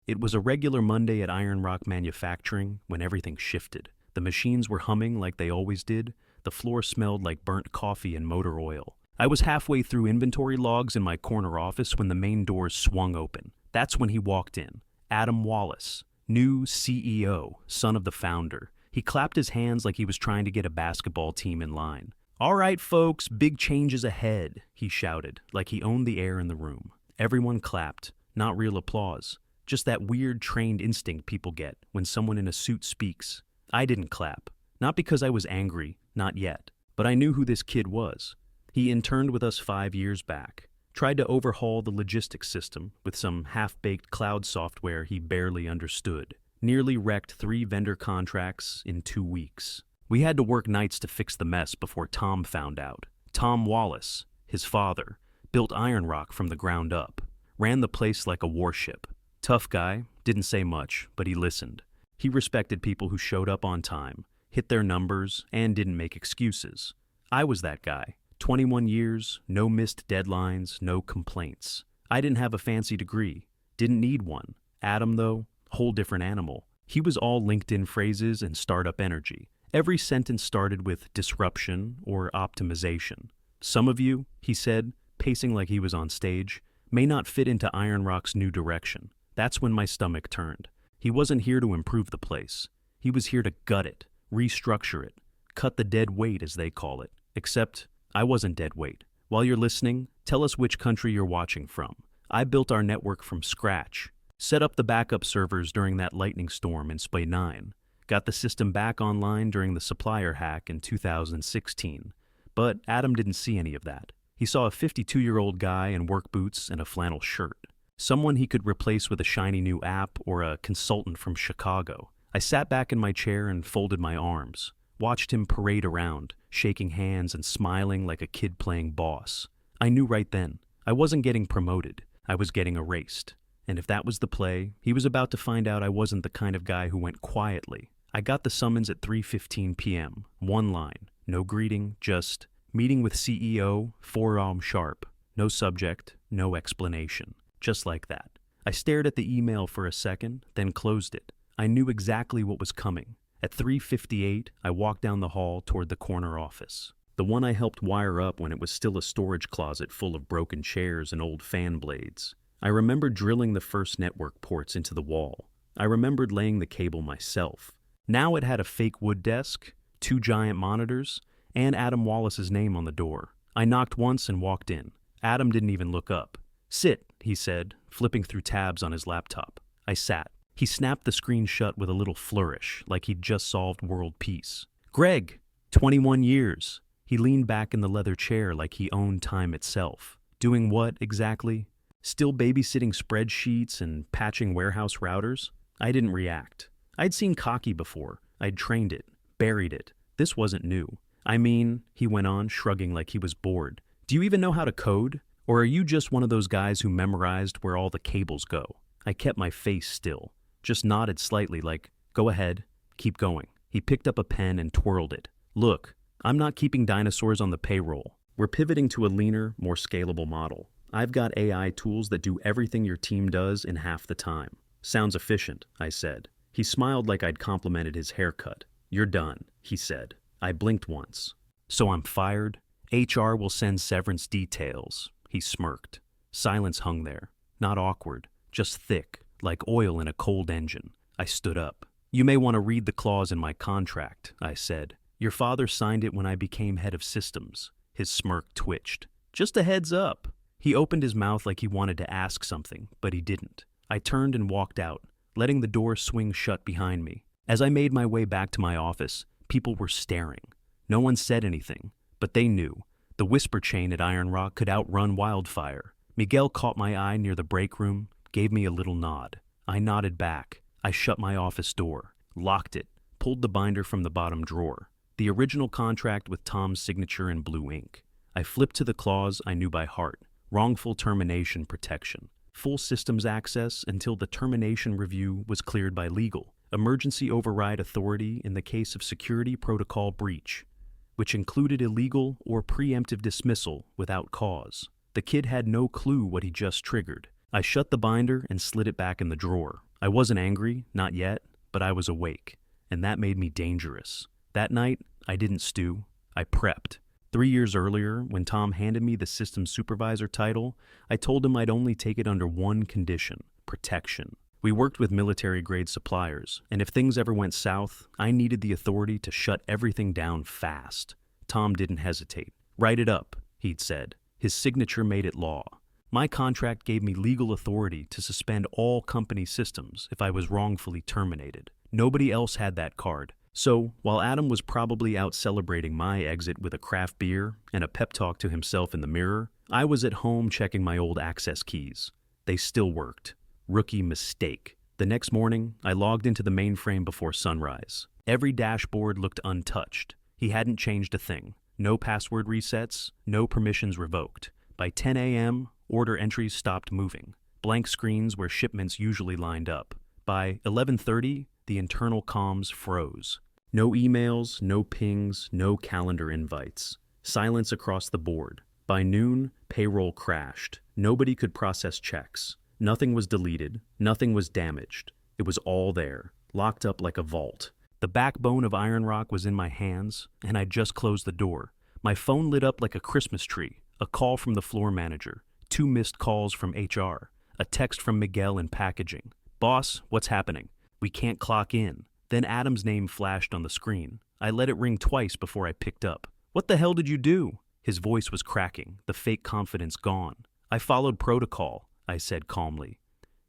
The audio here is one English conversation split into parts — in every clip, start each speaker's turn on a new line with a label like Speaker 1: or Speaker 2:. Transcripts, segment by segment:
Speaker 1: It was a regular Monday at Iron Rock Manufacturing when everything shifted. The machines were humming like they always did. The floor smelled like burnt coffee and motor oil. I was halfway through inventory logs in my corner office when the main doors swung open. That's when he walked in. Adam Wallace, new CEO, son of the founder. He clapped his hands like he was trying to get a basketball team in line. "All right, folks, big changes ahead," he shouted, like he owned the air in the room. Everyone clapped, not real applause, just that weird trained instinct people get when someone in a suit speaks. I didn't clap, not because I was angry, not yet, but I knew who this kid was. He interned with us 5 years back, tried to overhaul the logistics system with some half-baked cloud software he barely understood, nearly wrecked 3 vendor contracts in 2 weeks. We had to work nights to fix the mess before Tom found out. Tom Wallace, his father, built Iron Rock from the ground up, ran the place like a warship. Tough guy, didn't say much, but he listened. He respected people who showed up on time, hit their numbers, and didn't make excuses. I was that guy. 21 years, no missed deadlines, no complaints. I didn't have a fancy degree, didn't need one. Adam, though, whole different animal. He was all LinkedIn phrases and startup energy. Every sentence started with disruption or optimization. Some of you, he said, pacing like he was on stage, may not fit into Iron Rock's new direction. That's when my stomach turned. He wasn't here to improve the place. He was here to gut it, restructure it, cut the dead weight, as they call it. Except I wasn't dead weight. While you're listening, tell us which country you're watching from. I built our network from scratch, set up the backup servers during that lightning storm in SPY 9, got the system back online during the supplier hack in 2016. But Adam didn't see any of that. He saw a 52-year-old guy in work boots and a flannel shirt. Someone he could replace with a shiny new app or a consultant from Chicago. I sat back in my chair and folded my arms, watched him parade around, shaking hands and smiling like a kid playing boss. I knew right then, I wasn't getting promoted, I was getting erased. And if that was the play, he was about to find out I wasn't the kind of guy who went quietly. I got the summons at 3:15 p.m., one line, no greeting, just meeting with CEO, 4 sharp. No subject, no explanation. Just like that. I stared at the email for a second, then closed it. I knew exactly what was coming. At 3:58, I walked down the hall toward the corner office. The one I helped wire up when it was still a storage closet full of broken chairs and old fan blades. I remembered drilling the first network ports into the wall. I remembered laying the cable myself. Now it had a fake wood desk, 2 giant monitors, and Adam Wallace's name on the door. I knocked once and walked in. Adam didn't even look up. "Sit," he said, flipping through tabs on his laptop. I sat. He snapped the screen shut with a little flourish, like he'd just solved world peace. "Greg, 21 years." He leaned back in the leather chair like he owned time itself. Doing what, exactly? Still babysitting spreadsheets and patching warehouse routers? I didn't react. I'd seen cocky before. I'd trained it, buried it. This wasn't new. "I mean," he went on, shrugging like he was bored, "do you even know how to code? Or are you just one of those guys who memorized where all the cables go?" I kept my face still, just nodded slightly like, "Go ahead, keep going." He picked up a pen and twirled it. "Look, I'm not keeping dinosaurs on the payroll. We're pivoting to a leaner, more scalable model. I've got AI tools that do everything your team does in half the time." "Sounds efficient," I said. He smiled like I'd complimented his haircut. "You're done," he said. I blinked once. "So I'm fired? HR will send severance details." He smirked. Silence hung there. Not awkward, just thick, like oil in a cold engine. I stood up. "You may want to read the clause in my contract," I said. "Your father signed it when I became head of systems." His smirk twitched. "Just a heads up." He opened his mouth like he wanted to ask something, but he didn't. I turned and walked out, letting the door swing shut behind me. As I made my way back to my office, people were staring. No one said anything, but they knew. The whisper chain at Iron Rock could outrun wildfire. Miguel caught my eye near the break room, gave me a little nod. I nodded back. I shut my office door, locked it, pulled the binder from the bottom drawer. The original contract with Tom's signature in blue ink. I flipped to the clause I knew by heart. Wrongful termination protection. Full systems access until the termination review was cleared by legal. Emergency override authority in the case of security protocol breach, which included illegal or preemptive dismissal without cause. The kid had no clue what he just triggered. I shut the binder and slid it back in the drawer. I wasn't angry, not yet, but I was awake, and that made me dangerous. That night, I didn't stew. I prepped. 3 years earlier, when Tom handed me the system supervisor title, I told him I'd only take it under one condition: protection. We worked with military-grade suppliers, and if things ever went south, I needed the authority to shut everything down fast. Tom didn't hesitate. "Write it up," he'd said. His signature made it law. My contract gave me legal authority to suspend all company systems if I was wrongfully terminated. Nobody else had that card. So, while Adam was probably out celebrating my exit with a craft beer and a pep talk to himself in the mirror, I was at home checking my old access keys. They still worked. Rookie mistake. The next morning, I logged into the mainframe before sunrise. Every dashboard looked untouched. He hadn't changed a thing. No password resets, no permissions revoked. By 10 a.m., order entries stopped moving. Blank screens where shipments usually lined up. By 11:30, the internal comms froze. No emails, no pings, no calendar invites. Silence across the board. By noon, payroll crashed. Nobody could process checks. Nothing was deleted. Nothing was damaged. It was all there, locked up like a vault. The backbone of Iron Rock was in my hands, and I'd just closed the door. My phone lit up like a Christmas tree. A call from the floor manager. 2 missed calls from HR. A text from Miguel in packaging. "Boss, what's happening? We can't clock in." Then Adam's name flashed on the screen. I let it ring twice before I picked up. "What the hell did you do?" His voice was cracking, the fake confidence gone. "I followed protocol," I said calmly.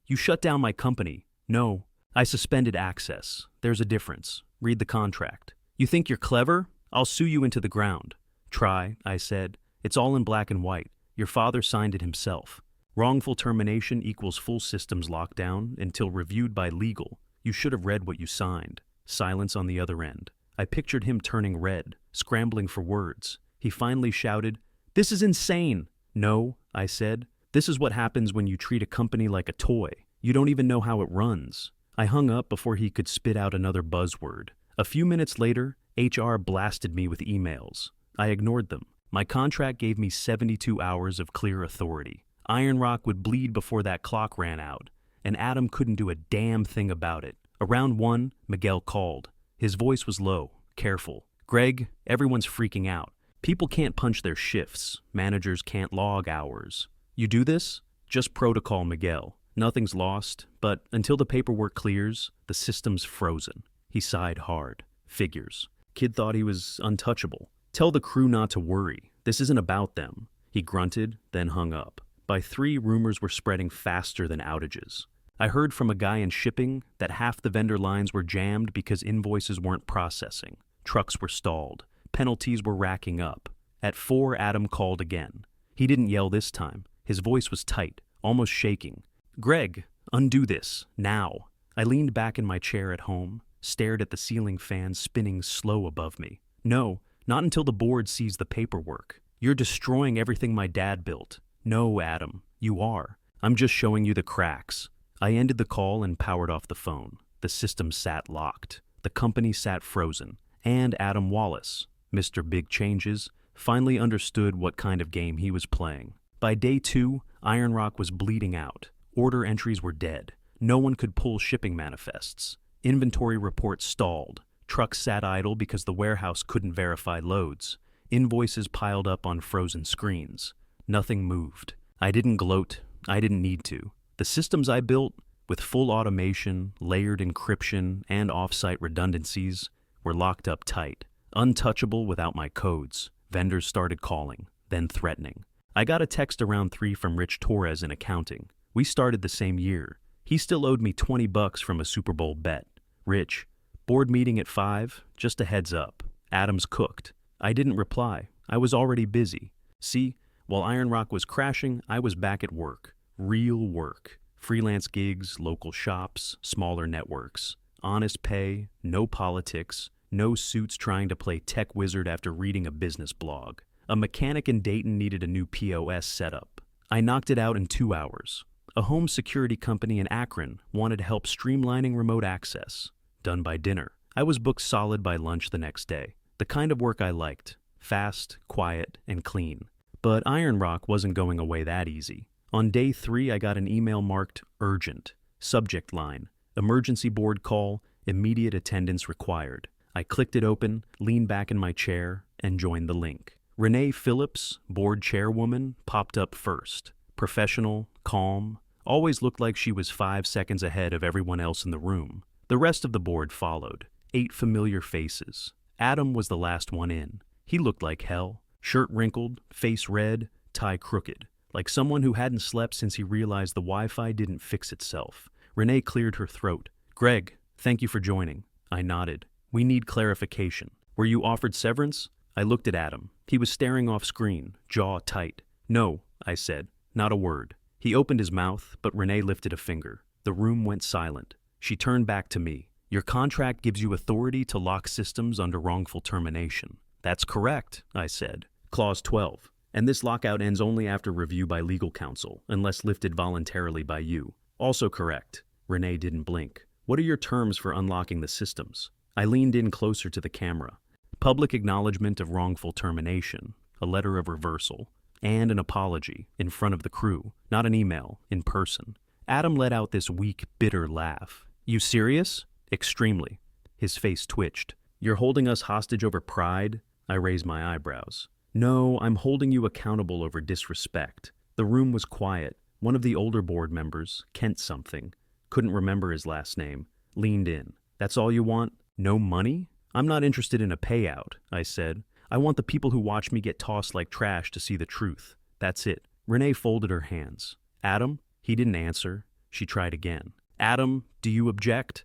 Speaker 1: "You shut down my company." "No, I suspended access. There's a difference. Read the contract." "You think you're clever? I'll sue you into the ground." "Try," I said. "It's all in black and white. Your father signed it himself. Wrongful termination equals full systems lockdown until reviewed by legal. You should have read what you signed." Silence on the other end. I pictured him turning red, scrambling for words. He finally shouted, "This is insane." "No," I said. "This is what happens when you treat a company like a toy. You don't even know how it runs." I hung up before he could spit out another buzzword. A few minutes later, HR blasted me with emails. I ignored them. My contract gave me 72 hours of clear authority. Iron Rock would bleed before that clock ran out, and Adam couldn't do a damn thing about it. Around 1, Miguel called. His voice was low, careful. "Greg, everyone's freaking out. People can't punch their shifts. Managers can't log hours. You do this? Just protocol, Miguel. Nothing's lost, but until the paperwork clears, the system's frozen." He sighed hard. "Figures. Kid thought he was untouchable. Tell the crew not to worry. This isn't about them." He grunted, then hung up. By 3, rumors were spreading faster than outages. I heard from a guy in shipping that half the vendor lines were jammed because invoices weren't processing. Trucks were stalled. Penalties were racking up. At 4, Adam called again. He didn't yell this time. His voice was tight, almost shaking. "Greg, undo this, now." I leaned back in my chair at home, stared at the ceiling fan spinning slow above me. "No, not until the board sees the paperwork. You're destroying everything my dad built." "No, Adam, you are. I'm just showing you the cracks." I ended the call and powered off the phone. The system sat locked. The company sat frozen. And Adam Wallace, Mr. Big Changes, finally understood what kind of game he was playing. By day 2, Iron Rock was bleeding out. Order entries were dead. No one could pull shipping manifests. Inventory reports stalled. Trucks sat idle because the warehouse couldn't verify loads. Invoices piled up on frozen screens. Nothing moved. I didn't gloat. I didn't need to. The systems I built, with full automation, layered encryption, and off-site redundancies, were locked up tight, untouchable without my codes. Vendors started calling, then threatening. I got a text around 3 from Rich Torres in accounting. We started the same year. He still owed me $20 from a Super Bowl bet. "Rich, board meeting at 5, just a heads up. Adam's cooked." I didn't reply. I was already busy. See, while Iron Rock was crashing, I was back at work. Real work. Freelance gigs, local shops, smaller networks. Honest pay, no politics, no suits trying to play tech wizard after reading a business blog. A mechanic in Dayton needed a new POS setup. I knocked it out in 2 hours. A home security company in Akron wanted help streamlining remote access. Done by dinner. I was booked solid by lunch the next day. The kind of work I liked. Fast, quiet, and clean. But Iron Rock wasn't going away that easy. On day 3, I got an email marked urgent. Subject line: emergency board call, immediate attendance required. I clicked it open, leaned back in my chair, and joined the link. Renee Phillips, board chairwoman, popped up first. Professional, calm, always looked like she was 5 seconds ahead of everyone else in the room. The rest of the board followed. 8 familiar faces. Adam was the last one in. He looked like hell. Shirt wrinkled, face red, tie crooked. Like someone who hadn't slept since he realized the Wi-Fi didn't fix itself. Renee cleared her throat. "Greg, thank you for joining." I nodded. "We need clarification. Were you offered severance?" I looked at Adam. He was staring off screen, jaw tight. "No," I said. "Not a word." He opened his mouth, but Renee lifted a finger. The room went silent. She turned back to me. "Your contract gives you authority to lock systems under wrongful termination." "That's correct," I said. Clause 12. "And this lockout ends only after review by legal counsel, unless lifted voluntarily by you." "Also correct." Renee didn't blink. "What are your terms for unlocking the systems?" I leaned in closer to the camera. "Public acknowledgement of wrongful termination, a letter of reversal, and an apology in front of the crew, not an email, in person." Adam let out this weak, bitter laugh. "You serious?" "Extremely." His face twitched. "You're holding us hostage over pride?" I raised my eyebrows. "No, I'm holding you accountable over disrespect." The room was quiet. One of the older board members, Kent something, couldn't remember his last name, leaned in. "That's all you want? No money?" "I'm not interested in a payout," I said. "I want the people who watch me get tossed like trash to see the truth. That's it." Renee folded her hands. "Adam?" He didn't answer. She tried again. "Adam, do you object?"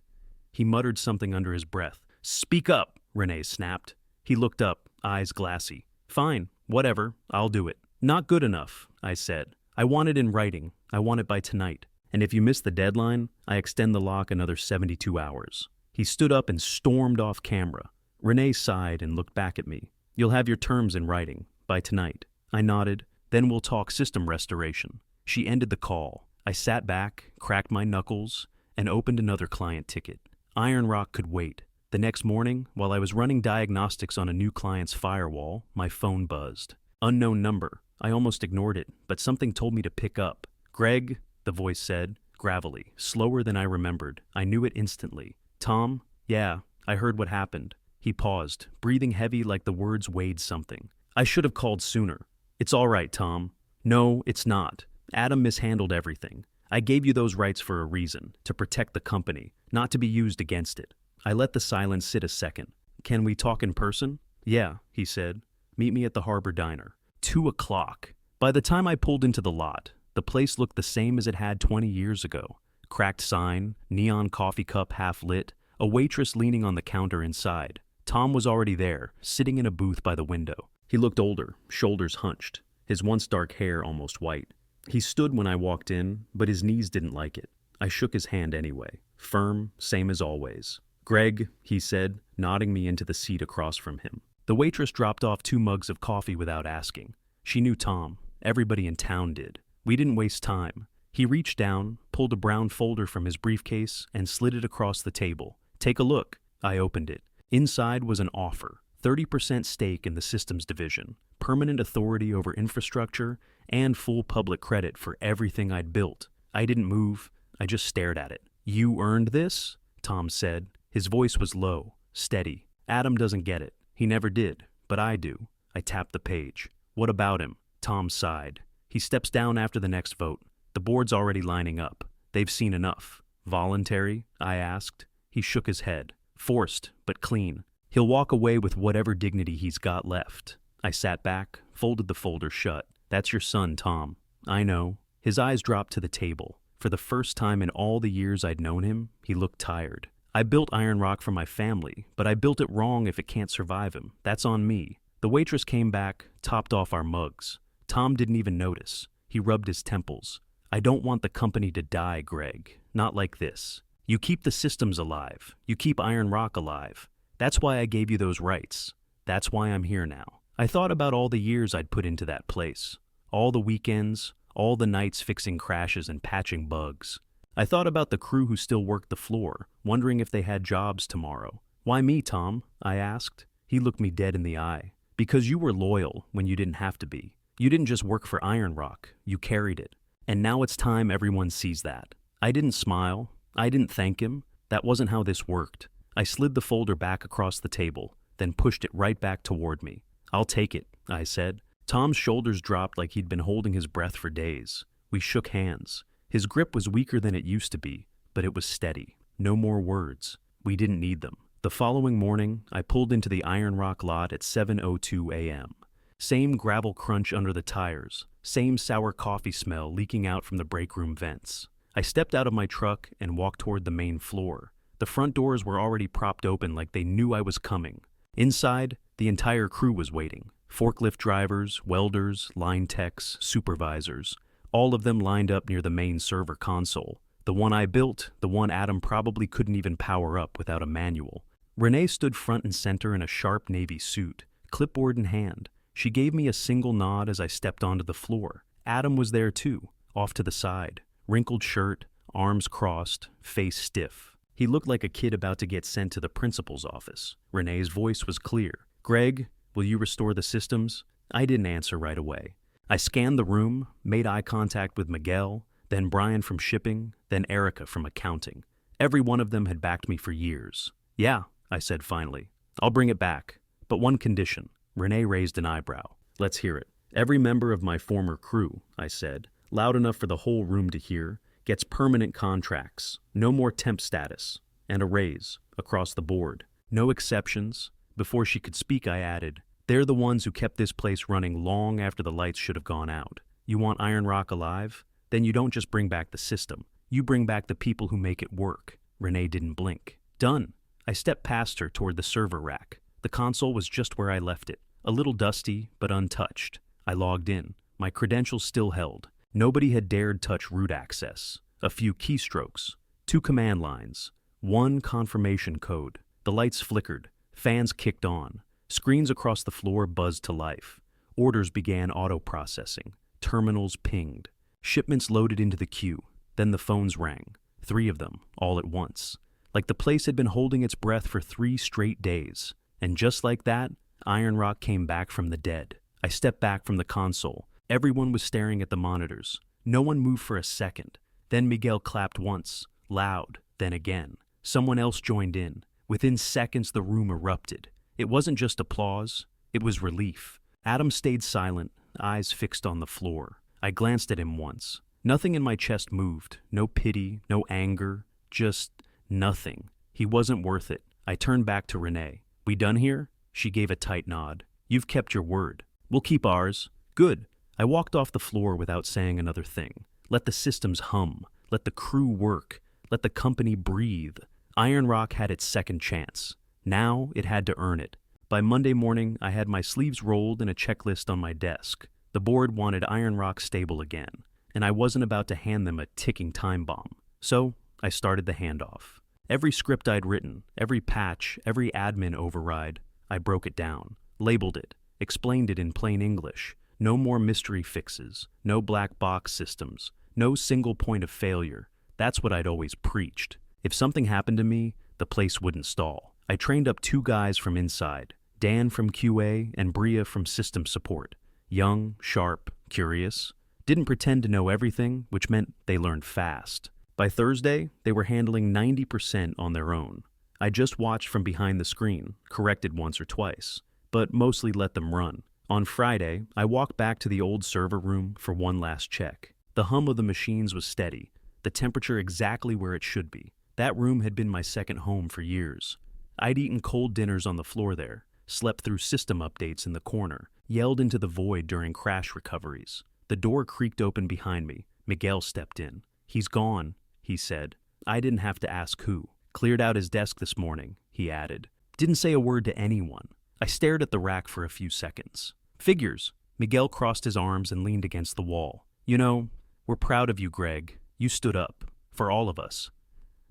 Speaker 1: He muttered something under his breath. "Speak up," Renee snapped. He looked up, eyes glassy. "Fine, whatever, I'll do it." "Not good enough," I said. "I want it in writing. I want it by tonight. And if you miss the deadline, I extend the lock another 72 hours. He stood up and stormed off camera. Renee sighed and looked back at me. "You'll have your terms in writing, by tonight." I nodded. "Then we'll talk system restoration." She ended the call. I sat back, cracked my knuckles, and opened another client ticket. Iron Rock could wait. The next morning, while I was running diagnostics on a new client's firewall, my phone buzzed. Unknown number. I almost ignored it, but something told me to pick up. "Greg," the voice said, gravelly, slower than I remembered. I knew it instantly. "Tom?" "Yeah, I heard what happened." He paused, breathing heavy like the words weighed something. "I should have called sooner." "It's all right, Tom." "No, it's not. Adam mishandled everything. I gave you those rights for a reason, to protect the company, not to be used against it." I let the silence sit a second. "Can we talk in person?" "Yeah," he said. "Meet me at the Harbor Diner." 2 o'clock. By the time I pulled into the lot, the place looked the same as it had 20 years ago. Cracked sign, neon coffee cup half lit, a waitress leaning on the counter inside. Tom was already there, sitting in a booth by the window. He looked older, shoulders hunched, his once dark hair almost white. He stood when I walked in, but his knees didn't like it. I shook his hand anyway, firm, same as always. "Greg," he said, nodding me into the seat across from him. The waitress dropped off 2 mugs of coffee without asking. She knew Tom. Everybody in town did. We didn't waste time. He reached down, pulled a brown folder from his briefcase, and slid it across the table. "Take a look." I opened it. Inside was an offer. 30% stake in the systems division, permanent authority over infrastructure, and full public credit for everything I'd built. I didn't move. I just stared at it. "You earned this?" Tom said. His voice was low, steady. "Adam doesn't get it. He never did, but I do." I tapped the page. "What about him?" Tom sighed. "He steps down after the next vote. The board's already lining up. They've seen enough." "Voluntary?" I asked. He shook his head. "Forced, but clean. He'll walk away with whatever dignity he's got left." I sat back, folded the folder shut. "That's your son, Tom." "I know." His eyes dropped to the table. For the first time in all the years I'd known him, he looked tired. "I built Iron Rock for my family, but I built it wrong if it can't survive him. That's on me." The waitress came back, topped off our mugs. Tom didn't even notice. He rubbed his temples. "I don't want the company to die, Greg. Not like this. You keep the systems alive. You keep Iron Rock alive. That's why I gave you those rights. That's why I'm here now." I thought about all the years I'd put into that place. All the weekends, all the nights fixing crashes and patching bugs. I thought about the crew who still worked the floor, wondering if they had jobs tomorrow. "Why me, Tom?" I asked. He looked me dead in the eye. "Because you were loyal when you didn't have to be. You didn't just work for Iron Rock, you carried it. And now it's time everyone sees that. I didn't smile. I didn't thank him. That wasn't how this worked. I slid the folder back across the table, then pushed it right back toward me. "I'll take it," I said. Tom's shoulders dropped like he'd been holding his breath for days. We shook hands. His grip was weaker than it used to be, but it was steady. No more words. We didn't need them. The following morning, I pulled into the Iron Rock lot at 7:02 a.m. Same gravel crunch under the tires, same sour coffee smell leaking out from the break room vents. I stepped out of my truck and walked toward the main floor. The front doors were already propped open like they knew I was coming. Inside, the entire crew was waiting. Forklift drivers, welders, line techs, supervisors, all of them lined up near the main server console. The one I built, the one Adam probably couldn't even power up without a manual. Renee stood front and center in a sharp navy suit, clipboard in hand. She gave me a single nod as I stepped onto the floor. Adam was there too, off to the side. Wrinkled shirt, arms crossed, face stiff. He looked like a kid about to get sent to the principal's office. Renee's voice was clear. "Greg, will you restore the systems?" I didn't answer right away. I scanned the room, made eye contact with Miguel, then Brian from shipping, then Erica from accounting. Every one of them had backed me for years. "Yeah," I said finally. "I'll bring it back. But one condition." Renee raised an eyebrow. "Let's hear it." "Every member of my former crew," I said, loud enough for the whole room to hear, "gets permanent contracts, no more temp status, and a raise, across the board. No exceptions." Before she could speak, I added, "They're the ones who kept this place running long after the lights should have gone out. You want Iron Rock alive? Then you don't just bring back the system. You bring back the people who make it work." Renee didn't blink. "Done." I stepped past her toward the server rack. The console was just where I left it, a little dusty, but untouched. I logged in. My credentials still held. Nobody had dared touch root access. A few keystrokes, 2 command lines, 1 confirmation code. The lights flickered. Fans kicked on. Screens across the floor buzzed to life. Orders began auto-processing. Terminals pinged. Shipments loaded into the queue. Then the phones rang. 3 of them, all at once. Like the place had been holding its breath for 3 straight days. And just like that, Iron Rock came back from the dead. I stepped back from the console. Everyone was staring at the monitors. No one moved for a second. Then Miguel clapped once, loud, then again. Someone else joined in. Within seconds, the room erupted. It wasn't just applause, it was relief. Adam stayed silent, eyes fixed on the floor. I glanced at him once. Nothing in my chest moved. No pity, no anger, just nothing. He wasn't worth it. I turned back to Renee. "We done here?" She gave a tight nod. "You've kept your word. We'll keep ours." "Good." I walked off the floor without saying another thing. Let the systems hum. Let the crew work. Let the company breathe. Iron Rock had its second chance. Now it had to earn it. By Monday morning, I had my sleeves rolled and a checklist on my desk. The board wanted Iron Rock stable again, and I wasn't about to hand them a ticking time bomb. So I started the handoff. Every script I'd written, every patch, every admin override, I broke it down, labeled it, explained it in plain English. No more mystery fixes, no black box systems, no single point of failure. That's what I'd always preached. If something happened to me, the place wouldn't stall. I trained up 2 guys from inside, Dan from QA and Bria from system support. Young, sharp, curious. Didn't pretend to know everything, which meant they learned fast. By Thursday, they were handling 90% on their own. I just watched from behind the screen, corrected once or twice, but mostly let them run. On Friday, I walked back to the old server room for one last check. The hum of the machines was steady, the temperature exactly where it should be. That room had been my second home for years. I'd eaten cold dinners on the floor there, slept through system updates in the corner, yelled into the void during crash recoveries. The door creaked open behind me. Miguel stepped in. "He's gone," he said. I didn't have to ask who. "Cleared out his desk this morning," he added. Didn't say a word to anyone. I stared at the rack for a few seconds. "Figures." Miguel crossed his arms and leaned against the wall. "You know, we're proud of you, Greg. You stood up. For all of us."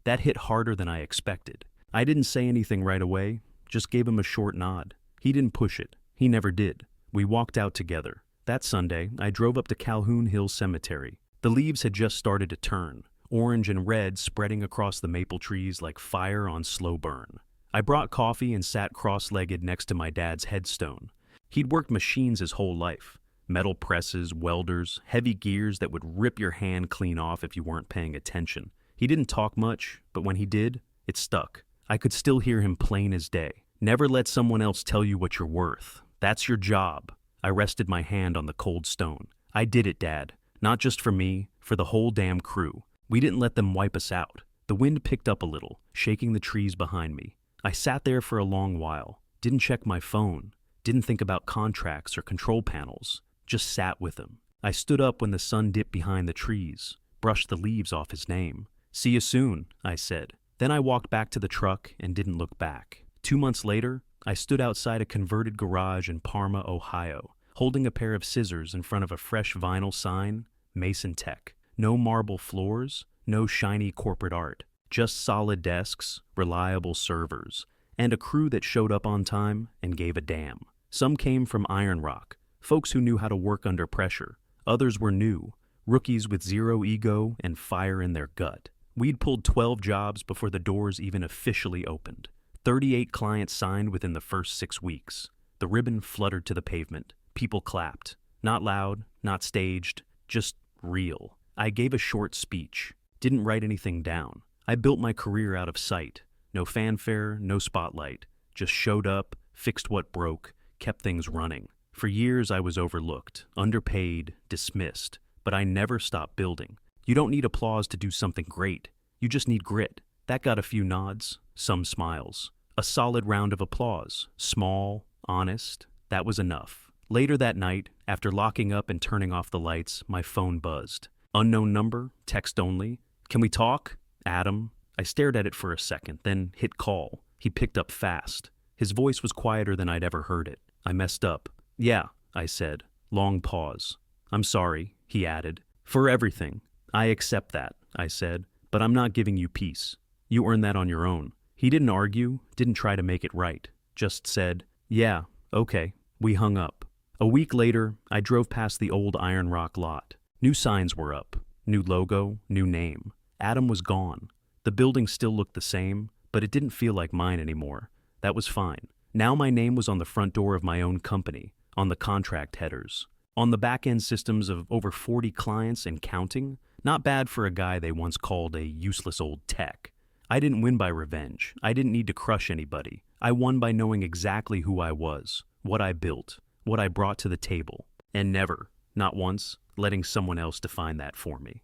Speaker 1: That hit harder than I expected. I didn't say anything right away, just gave him a short nod. He didn't push it. He never did. We walked out together. That Sunday, I drove up to Calhoun Hill Cemetery. The leaves had just started to turn, orange and red spreading across the maple trees like fire on slow burn. I brought coffee and sat cross-legged next to my dad's headstone. He'd worked machines his whole life. Metal presses, welders, heavy gears that would rip your hand clean off if you weren't paying attention. He didn't talk much, but when he did, it stuck. I could still hear him plain as day. Never let someone else tell you what you're worth. That's your job. I rested my hand on the cold stone. I did it, Dad. Not just for me, for the whole damn crew. We didn't let them wipe us out. The wind picked up a little, shaking the trees behind me. I sat there for a long while. Didn't check my phone. Didn't think about contracts or control panels. Just sat with him. I stood up when the sun dipped behind the trees, brushed the leaves off his name. "See you soon," I said. Then I walked back to the truck and didn't look back. 2 months later, I stood outside a converted garage in Parma, Ohio, holding a pair of scissors in front of a fresh vinyl sign, Mason Tech. No marble floors, no shiny corporate art, just solid desks, reliable servers, and a crew that showed up on time and gave a damn. Some came from Iron Rock, folks who knew how to work under pressure. Others were new, rookies with zero ego and fire in their gut. We'd pulled 12 jobs before the doors even officially opened. 38 clients signed within the first 6 weeks. The ribbon fluttered to the pavement. People clapped. Not loud, not staged, just real. I gave a short speech. Didn't write anything down. I built my career out of sight. No fanfare, no spotlight. Just showed up, fixed what broke, kept things running. For years I was overlooked, underpaid, dismissed, but I never stopped building. You don't need applause to do something great. You just need grit. That got a few nods, some smiles. A solid round of applause, small, honest, that was enough. Later that night, after locking up and turning off the lights, my phone buzzed. Unknown number, text only. "Can we talk?" Adam. I stared at it for a second, then hit call. He picked up fast. His voice was quieter than I'd ever heard it. I messed up. "Yeah," I said. Long pause. "I'm sorry," he added. "For everything. I accept that," I said, "but I'm not giving you peace. You earned that on your own." He didn't argue, didn't try to make it right. Just said, "Yeah, okay." We hung up. A week later, I drove past the old Iron Rock lot. New signs were up. New logo, new name. Adam was gone. The building still looked the same, but it didn't feel like mine anymore. That was fine. Now my name was on the front door of my own company, on the contract headers, on the back-end systems of over 40 clients and counting. Not bad for a guy they once called a useless old tech. I didn't win by revenge. I didn't need to crush anybody. I won by knowing exactly who I was, what I built, what I brought to the table, and never, not once, letting someone else define that for me.